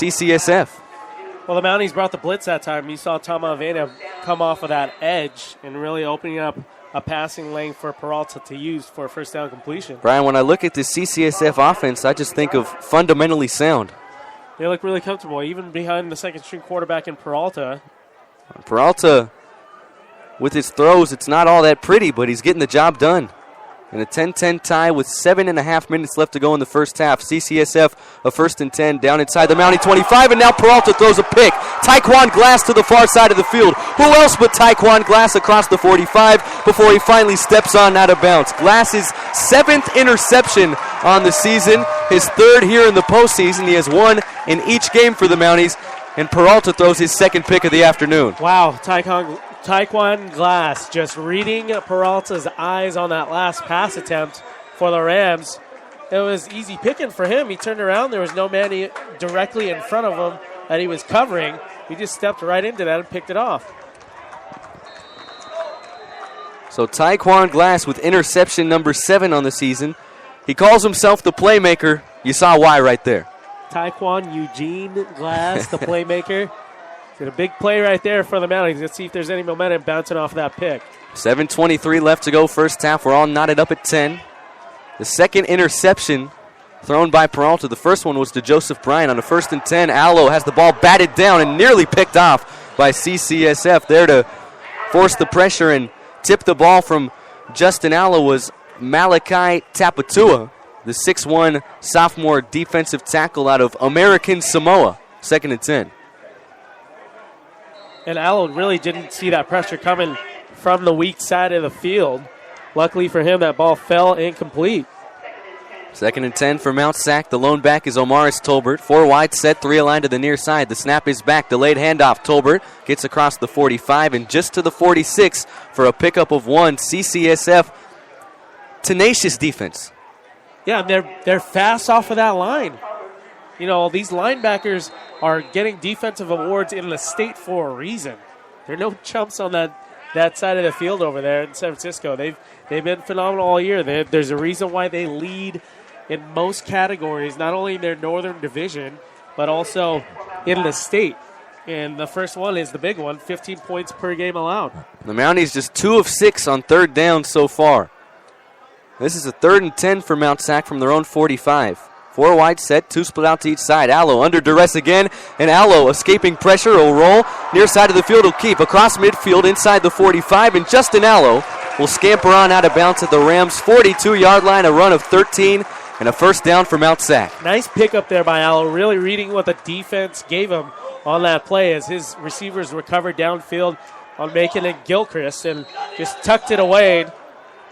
CCSF. Well, the Mounties brought the blitz that time. You saw Tama Avena come off of that edge and really opening up a passing lane for Peralta to use for a first down completion. Brian, when I look at the CCSF offense, I just think of fundamentally sound. They look really comfortable, even behind the second-string quarterback in Peralta. Peralta, with his throws, it's not all that pretty, but he's getting the job done. And a 10-10 tie with 7.5 minutes left to go in the first half. CCSF a 1st and 10 down inside the Mountie 25, and now Peralta throws a pick. Taekwon Glass to the far side of the field. Who else but Taekwon Glass across the 45 before he finally steps on out of bounds. Glass's 7th interception on the season, his 3rd here in the postseason. He has 1 in each game for the Mounties, and Peralta throws his 2nd pick of the afternoon. Wow, Taekwon Glass just reading Peralta's eyes on that last pass attempt for the Rams. It was easy picking for him. He turned around. There was no man directly in front of him that he was covering. He just stepped right into that and picked it off. So Taekwon Glass with interception number 7 on the season. He calls himself the playmaker. You saw why right there. Taekwon Eugene Glass, the playmaker. Did a big play right there for the Mounties. Let's see if there's any momentum bouncing off that pick. 7:23 left to go first half. We're all knotted up at 10. The second interception thrown by Peralta. The first one was to Joseph Bryan on a 1st and 10. Allo has the ball batted down and nearly picked off by CCSF. There to force the pressure and tip the ball from Justin Allo was Malachi Tapatua, the 6'1 sophomore defensive tackle out of American Samoa. 2nd and 10. And Allo really didn't see that pressure coming from the weak side of the field. Luckily for him, that ball fell incomplete. 2nd and 10 for Mount Sac. The lone back is Omaris Tolbert. 4 wide set, 3 aligned to the near side. The snap is back. Delayed handoff. Tolbert gets across the 45 and just to the 46 for a pickup of 1. CCSF, tenacious defense. Yeah, they're fast off of that line. You know, these linebackers are getting defensive awards in the state for a reason. There are no chumps on that side of the field over there in San Francisco. They've been phenomenal all year. There's a reason why they lead in most categories, not only in their northern division, but also in the state. And the first one is the big one, 15 points per game allowed. The Mounties just 2 of 6 on 3rd down so far. This is a 3rd and 10 for Mount Sac from their own 45. 4 wide set, 2 split out to each side. Allo under duress again, and Allo escaping pressure will roll. Near side of the field will keep. Across midfield inside the 45, and Justin Allo will scamper on out of bounds at the Rams' 42-yard line, a run of 13, and a first down for Mount Sac. Nice pickup there by Allo, really reading what the defense gave him on that play as his receivers recovered downfield on Macon and Gilchrist and just tucked it away.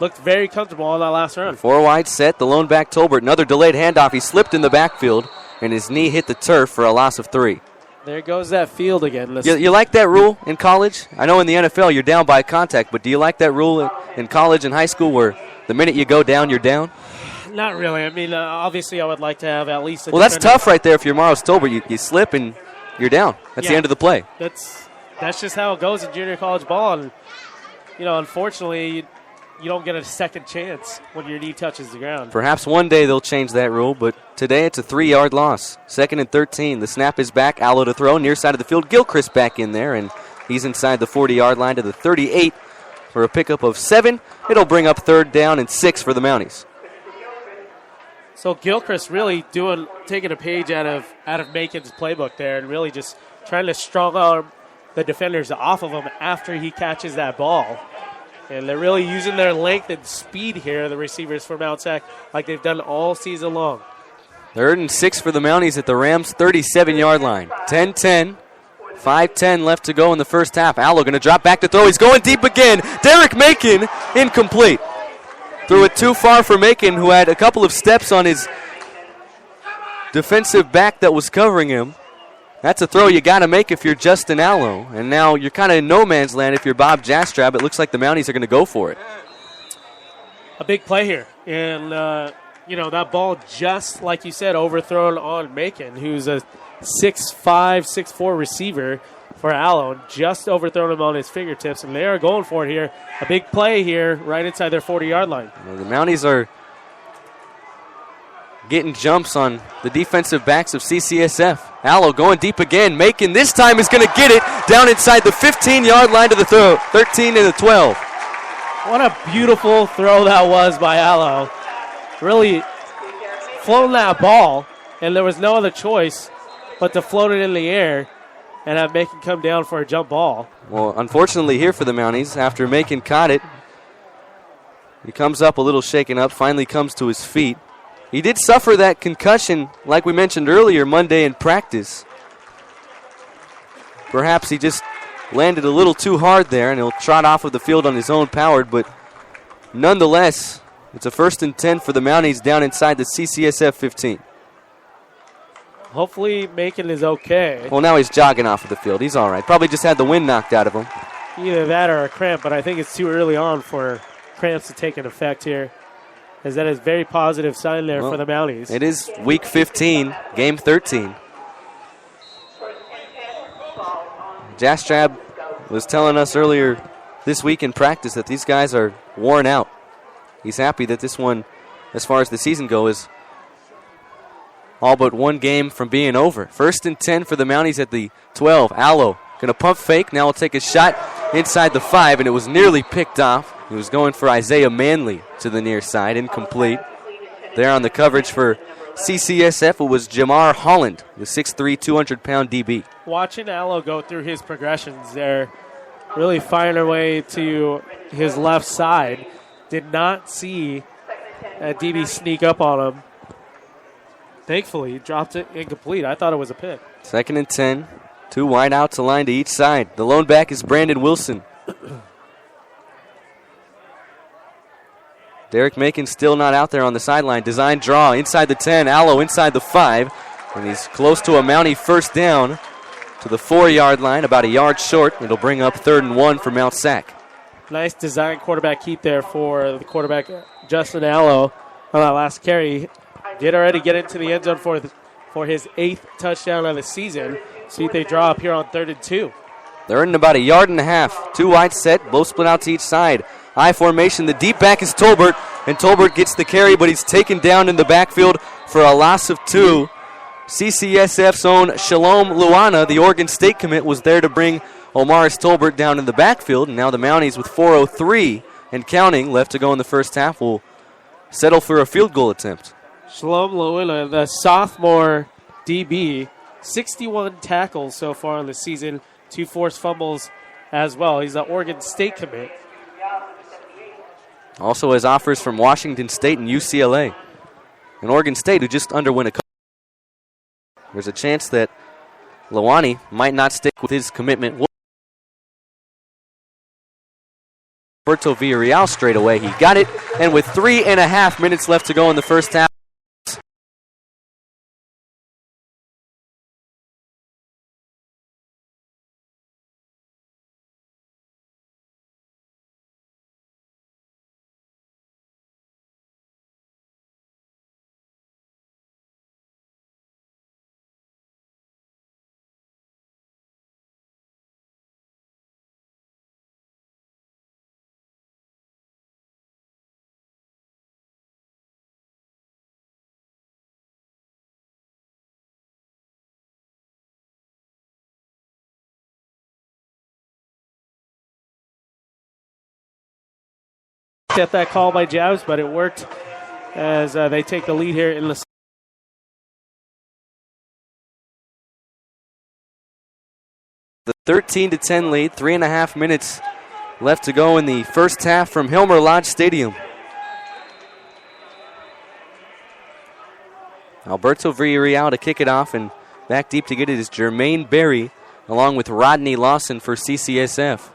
Looked very comfortable on that last run. 4 wide set, the lone back Tolbert. Another delayed handoff. He slipped in the backfield, and his knee hit the turf for a loss of 3. There goes that field again. You like that rule in college? I know in the NFL you're down by contact, but do you like that rule in college and high school where the minute you go down, you're down? Not really. I mean, obviously I would like to have at least a Well, that's tough right there if you're Morris Tolbert. You slip and you're down. That's the end of the play. That's just how it goes in junior college ball. And, you know, unfortunately, you don't get a second chance when your knee touches the ground. Perhaps one day they'll change that rule, but today it's a 3-yard loss. 2nd and 13. The snap is back. Allo to throw. Near side of the field. Gilchrist back in there, and he's inside the 40-yard line to the 38 for a pickup of 7. It'll bring up 3rd down and 6 for the Mounties. So Gilchrist really taking a page out of Macon's playbook there and really just trying to strong arm the defenders off of him after he catches that ball. And they're really using their length and speed here, the receivers for Mount Sac, like they've done all season long. 3rd and 6 for the Mounties at the Rams' 37-yard line. 10-10. 5:10 left to go in the first half. Allo going to drop back to throw. He's going deep again. Derek Macon, incomplete. Threw it too far for Macon, who had a couple of steps on his defensive back that was covering him. That's a throw you got to make if you're Justin Allo. And now you're kind of in no man's land if you're Bob Jastrab. It looks like the Mounties are going to go for it. A big play here. And, that ball just, like you said, overthrown on Macon, who's a 6'5", 6'4" receiver for Allo. Just overthrown him on his fingertips, and they are going for it here. A big play here right inside their 40-yard line. Well, the Mounties are getting jumps on the defensive backs of CCSF. Allo going deep again. Macon this time is going to get it down inside the 15-yard line to the 13 and the 12. What a beautiful throw that was by Allo. Really flown that ball, and there was no other choice but to float it in the air and have Macon come down for a jump ball. Well, unfortunately here for the Mounties, after Macon caught it, he comes up a little shaken up, finally comes to his feet. He did suffer that concussion, like we mentioned earlier, Monday in practice. Perhaps he just landed a little too hard there, and he'll trot off of the field on his own power, but nonetheless, it's a 1st and 10 for the Mounties down inside the CCSF 15. Hopefully Macon is okay. Well, now he's jogging off of the field. He's all right. Probably just had the wind knocked out of him. Either that or a cramp, but I think it's too early on for cramps to take an effect here, as that is a very positive sign there for the Mounties. It is week 15, game 13. Jastrab was telling us earlier this week in practice that these guys are worn out. He's happy that this one, as far as the season goes, is all but one game from being over. 1st and 10 for the Mounties at the 12. Allo going to pump fake. Now will take a shot inside the 5, and it was nearly picked off. He was going for Isaiah Manley to the near side, incomplete. There on the coverage for CCSF, it was Jamar Holland, the 6'3", 200-pound DB. Watching Allo go through his progressions there, really firing her way to his left side. Did not see a DB sneak up on him. Thankfully, he dropped it incomplete. I thought it was a pick. 2nd and 10. 2 wide outs aligned to each side. The lone back is Brandon Wilson. Derek Macon still not out there on the sideline. Design draw inside the 10. Allo inside the 5. And he's close to a Mountie 1st down to the 4-yard line, about a yard short. It'll bring up 3rd and 1 for Mount Sac. Nice design quarterback keep there for the quarterback, Justin Allo, on that last carry. Did already get into the end zone for his 8th touchdown of the season. See if they draw up here on 3rd and 2. They're in about a yard and a half. 2 wide set, both split out to each side. High formation. The deep back is Tolbert, and Tolbert gets the carry, but he's taken down in the backfield for a loss of 2. CCSF's own Shalom Luana, the Oregon State commit, was there to bring Omaris Tolbert down in the backfield, and now the Mounties with 4:03 and counting left to go in the first half will settle for a field goal attempt. Shalom Luana, the sophomore DB, 61 tackles so far in the season, 2 forced fumbles as well. He's an Oregon State commit. Also has offers from Washington State and UCLA. And Oregon State, who just underwent a couple. There's a chance that Lawani might not stick with his commitment. Roberto Villarreal straight away. He got it, and with 3.5 minutes left to go in the first half. At that call by Jabs, but it worked as they take the lead here in the 13-10 lead, 3.5 minutes left to go in the first half from Hilmer Lodge Stadium. Alberto Villarreal to kick it off, and back deep to get it is Jermaine Berry along with Rodney Lawson for CCSF.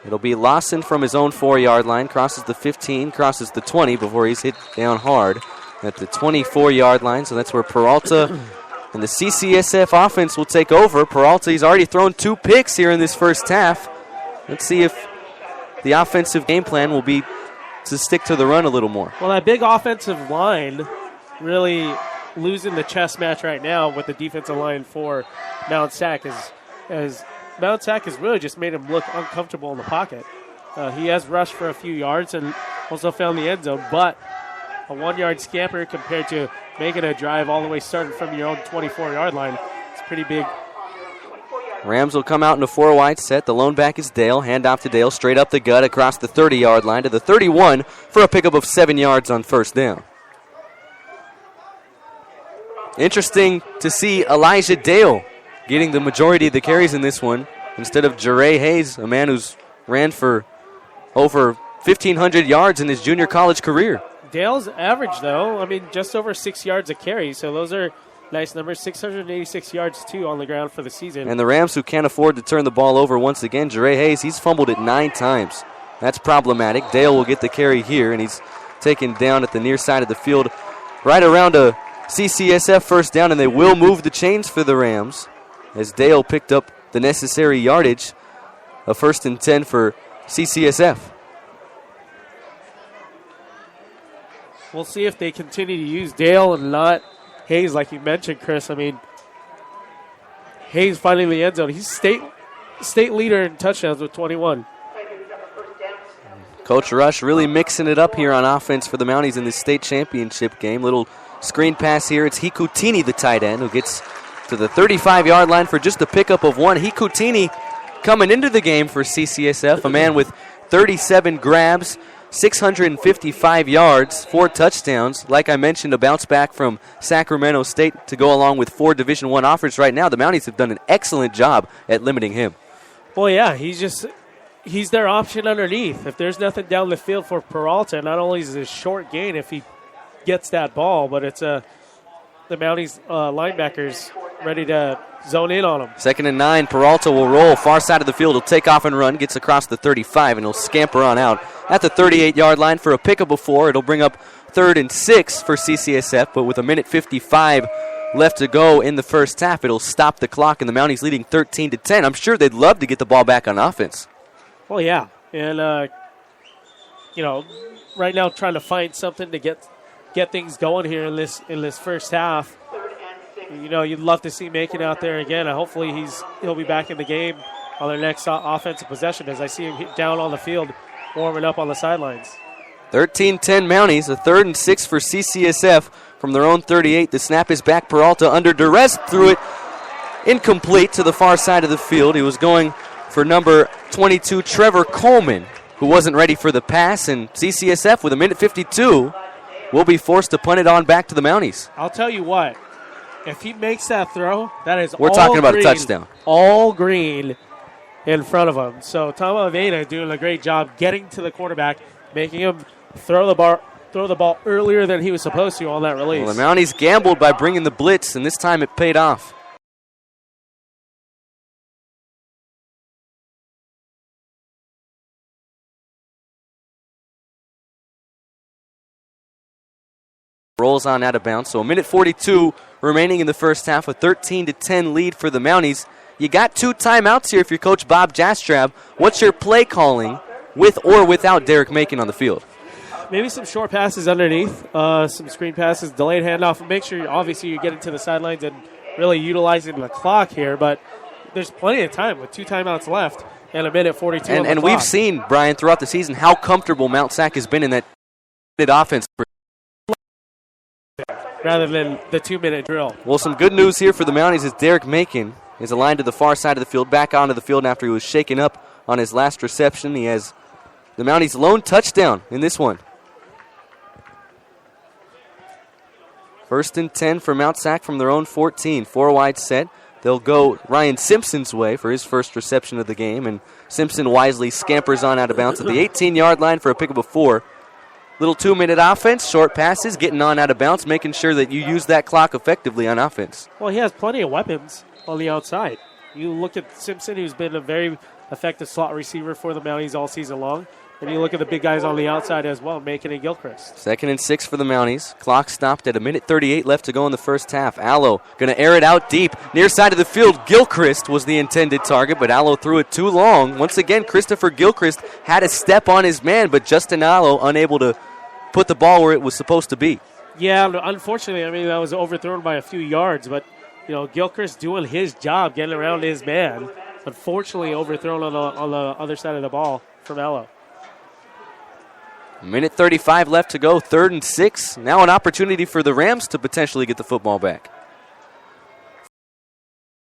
It'll be Lawson from his own 4-yard line, crosses the 15, crosses the 20 before he's hit down hard at the 24-yard line. So that's where Peralta and the CCSF offense will take over. Peralta, he's already thrown 2 picks here in this first half. Let's see if the offensive game plan will be to stick to the run a little more. Well, that big offensive line really losing the chess match right now with the defensive line for Mount Sac as Mount Sac has really just made him look uncomfortable in the pocket. He has rushed for a few yards and also found the end zone, but a 1-yard scamper compared to making a drive all the way starting from your own 24-yard line. It's pretty big. Rams will come out in a 4-wide set. The lone back is Dale. Hand off to Dale. Straight up the gut across the 30-yard line to the 31 for a pickup of 7 yards on first down. Interesting to see Elijah Dale getting the majority of the carries in this one instead of Jure Hayes, a man who's ran for over 1,500 yards in his junior college career. Dale's average, though, just over 6 yards a carry, so those are nice numbers. 686 yards, too, on the ground for the season. And the Rams, who can't afford to turn the ball over once again, Jure Hayes, he's fumbled it 9 times. That's problematic. Dale will get the carry here, and he's taken down at the near side of the field right around a CCSF first down, and they will move the chains for the Rams as Dale picked up the necessary yardage. A 1st and 10 for CCSF. We'll see if they continue to use Dale and not Hayes, like you mentioned, Chris. Hayes finding the end zone. He's state leader in touchdowns with 21. Coach Rush really mixing it up here on offense for the Mounties in this state championship game. Little screen pass here. It's Hikutini, the tight end, who gets to the 35-yard line for just a pickup of 1. Hikutini coming into the game for CCSF, a man with 37 grabs, 655 yards, 4 touchdowns. Like I mentioned, a bounce back from Sacramento State to go along with 4 Division I offers right now. The Mounties have done an excellent job at limiting him. Well, yeah, he's their option underneath. If there's nothing down the field for Peralta, not only is it a short gain if he gets that ball, but it's the Mounties linebackers ready to zone in on him. 2nd and 9, Peralta will roll far side of the field. He'll take off and run, gets across the 35, and he'll scamper on out at the 38-yard line for a pickup of 4. It'll bring up 3rd and 6 for CCSF, but with 1:55 left to go in the first half, it'll stop the clock, and the Mounties leading 13-10. I'm sure they'd love to get the ball back on offense. Well, yeah, and right now trying to find something to get things going here in this first half. You'd love to see Macon out there again. Hopefully he'll be back in the game on their next offensive possession as I see him down on the field warming up on the sidelines. 13-10 Mounties, a 3rd and 6 for CCSF from their own 38. The snap is back. Peralta under duress threw it incomplete to the far side of the field. He was going for number 22, Trevor Coleman, who wasn't ready for the pass, and CCSF with 1:52 will be forced to punt it on back to the Mounties. I'll tell you what. If he makes that throw, that is We're talking about a touchdown. All green in front of him. So Tom Avena doing a great job getting to the quarterback, making him throw the ball earlier than he was supposed to on that release. Well, the Mounties gambled by bringing the blitz, and this time it paid off. Rolls on out of bounds. So 1:42 remaining in the first half, a 13-10 lead for the Mounties. You got 2 timeouts here if you're Coach Bob Jastrab. What's your play calling with or without Derek Macon on the field? Maybe some short passes underneath, some screen passes, delayed handoff. Make sure, obviously, you're getting to the sidelines and really utilizing the clock here. But there's plenty of time with 2 timeouts left and 1:42 on the And clock. we've seen, Brian, throughout the season how comfortable Mount Sac has been in that offense rather than the 2-minute drill. Well, some good news here for the Mounties is Derek Macon is aligned to the far side of the field, back onto the field after he was shaken up on his last reception. He has the Mounties' lone touchdown in this one. 1st and 10 for Mount Sac from their own 14. 4-wide set. They'll go Ryan Simpson's way for his first reception of the game, and Simpson wisely scampers on out of bounds at the 18-yard line for a pickup of 4. Little 2-minute offense, short passes, getting on out of bounds, making sure that you use that clock effectively on offense. Well, he has plenty of weapons on the outside. You look at Simpson, who's been a very effective slot receiver for the Mounties all season long. And you look at the big guys on the outside as well, Macon and Gilchrist. 2nd and 6 for the Mounties. Clock stopped at 1:38 left to go in the first half. Allo going to air it out deep. Near side of the field, Gilchrist was the intended target, but Allo threw it too long. Once again, Christopher Gilchrist had a step on his man, but Justin Allo unable to put the ball where it was supposed to be. Yeah, unfortunately, that was overthrown by a few yards, but Gilchrist doing his job, getting around his man. Unfortunately, overthrown on the other side of the ball from Allo. Minute 35 left to go, 3rd and 6. Now an opportunity for the Rams to potentially get the football back.